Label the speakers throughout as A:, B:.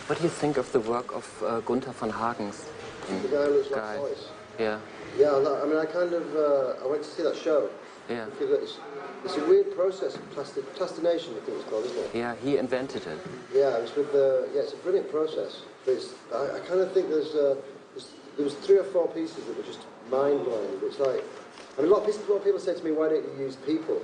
A: What do you think of the work of Gunther von Hagens?
B: The guy who looks like Voice.
A: Yeah.
B: Yeah, I mean, I kind of, I went to see that show.
A: Yeah.
B: It's a weird process of plastination, I think it's called, isn't it?
A: Yeah, he invented it.
B: Yeah, it was with it's a brilliant process. But I kind of think there was 3 or 4 pieces that were just mind-blowing. It's like, I mean, a lot of people say to me, why don't you use people?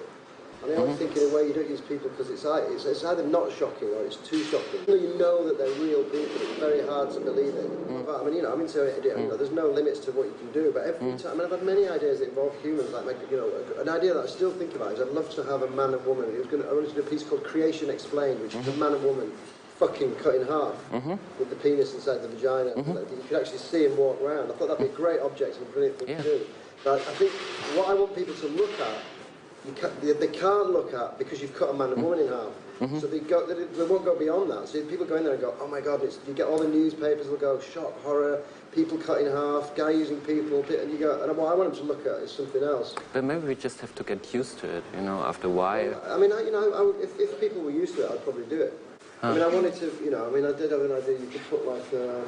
B: And I always think in a way you don't use people because it's either not shocking or it's too shocking. You know that they're real people, it's very hard to believe it. I mean, I'm into it, there's no limits to what you can do, but every time, I mean, I've had many ideas that involve humans, like, an idea that I still think about is I'd love to have a man and woman. I wanted to do a piece called Creation Explained, which is a man and woman fucking cut in half with the penis inside the vagina. You could actually see him walk around. I thought that'd be a great object and a brilliant thing to do. But I think what I want people to look at, they can't look at because you've cut a man and woman in half. So they won't go beyond that. So people go in there and go, oh my God, you get all the newspapers will go, shock, horror, people cut in half, guy using people, and you go, and what I want them to look at is something else.
A: But maybe we just have to get used to it, after a while.
B: Well, I mean, if people were used to it, I'd probably do it. I mean, I wanted to, I did have an idea, you could put like a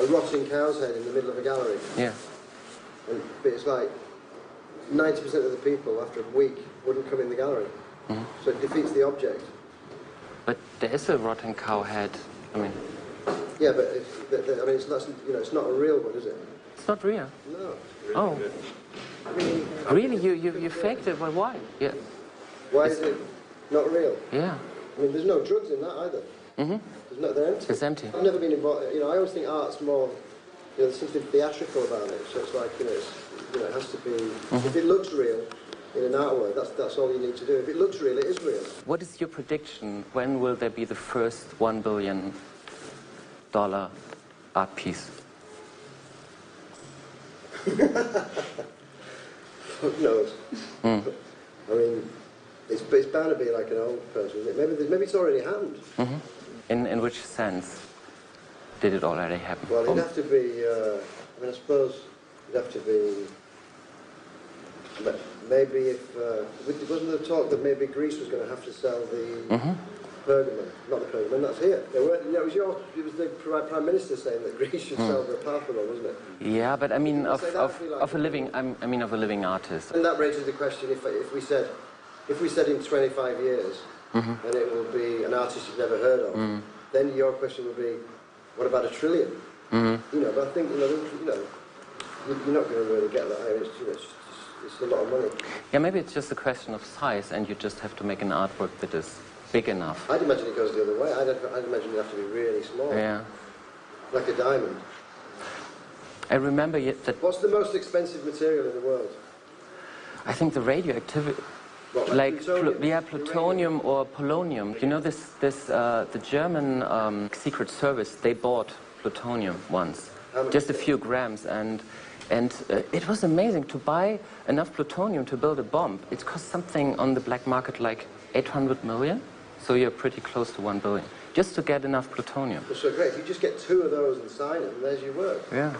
B: rotting cow's head in the middle of a gallery.
A: Yeah.
B: But it's like 90% of the people after a week wouldn't come in the gallery. So it defeats the object.
A: But there is a rotting cow head. I mean.
B: Yeah, but it's not a real one, is it?
A: It's not real.
B: No.
A: Oh. Really? You faked it? Well, why? Yeah.
B: Why is it not real?
A: Yeah.
B: I mean, there's no drugs in that either. They're empty.
A: It's empty.
B: I've never been involved. I always think art's more. There's something theatrical about it. So it's like it has to be. If it looks real in an artwork, that's all you need to do. If it looks real, it is real.
A: What is your prediction? When will there be the first $1 billion art piece?
B: Who knows? I mean, it's bound to be like an old person. Maybe it's already happened.
A: In which sense did it already happen?
B: Well, it'd have to be. I suppose it'd have to be. Maybe if wasn't there talk that maybe Greece was going to have to sell the Pergamon, not the Pergamon, that's here. It was the Prime Minister saying that Greece should sell the Parthenon, wasn't it?
A: Yeah, but I mean of a living artist.
B: And that raises the question: if we said in 25 years, and it will be an artist you've never heard of, then your question would be, what about $1 trillion? But I think you're not going to really get that. It's a lot of money.
A: Yeah, maybe it's just a question of size, and you just have to make an artwork that is big enough.
B: I'd imagine it goes the other way. I'd imagine you have to be really small.
A: Yeah.
B: Like a diamond.
A: I remember that.
B: What's the most expensive material in the world?
A: I think the radioactivity.
B: What,
A: like
B: plutonium?
A: Plutonium or polonium. The German Secret Service, they bought plutonium once, just a few grams, and it was amazing to buy enough plutonium to build a bomb. It cost something on the black market like 800 million, so you're pretty close to 1 billion, just to get enough plutonium.
B: That's so great. If you just get 2 of those and sign them, there's your work.
A: Yeah.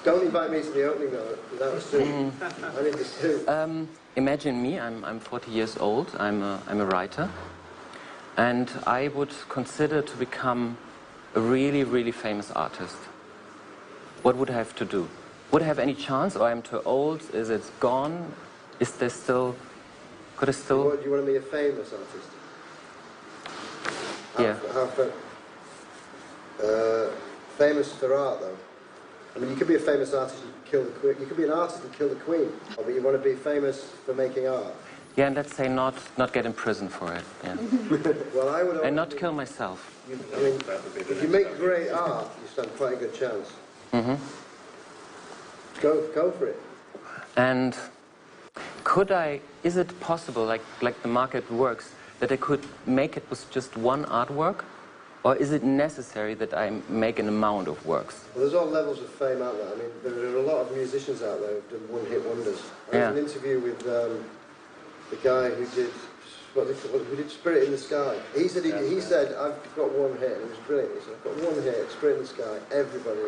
B: Don't invite me to the opening though, without a suit. I need the suit.
A: Imagine me, I'm 40 years old, I'm a writer, and I would consider to become a really, really famous artist. What would I have to do? Would I have any chance, or I'm too old? Is it gone? Is there still... Could I still...
B: Do you want to be a famous artist?
A: Yeah.
B: Famous for art, though. I mean, you could be a famous artist and kill the queen. You could be an artist and kill the queen. But you want to be famous for making art.
A: Yeah, and let's say not get in prison for it. Yeah.
B: Well, I would.
A: And not kill myself.
B: If you make great art, you stand quite a good chance. Go for it.
A: And is it possible, like the market works, that I could make it with just one artwork? Or is it necessary that I make an amount of works?
B: Well, there's all levels of fame out there. I mean, there are a lot of musicians out there who've done one-hit wonders. I had an interview with the guy who did Spirit in the Sky. He said, I've got one hit, and it was brilliant. He said, I've got one hit, Spirit in the Sky, everybody.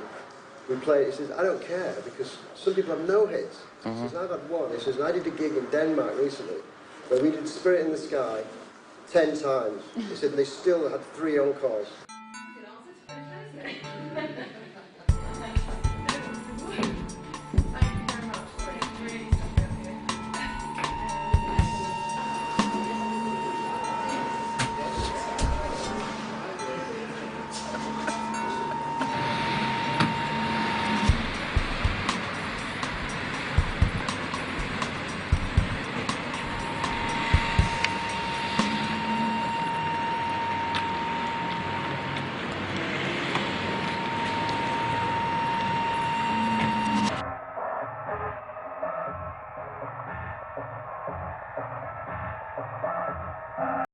B: We played, he says, I don't care, because some people have no hits. He says, I've had one. He says, and I did a gig in Denmark recently, where we did Spirit in the Sky, 10 times. He said, and they still had 3 encores.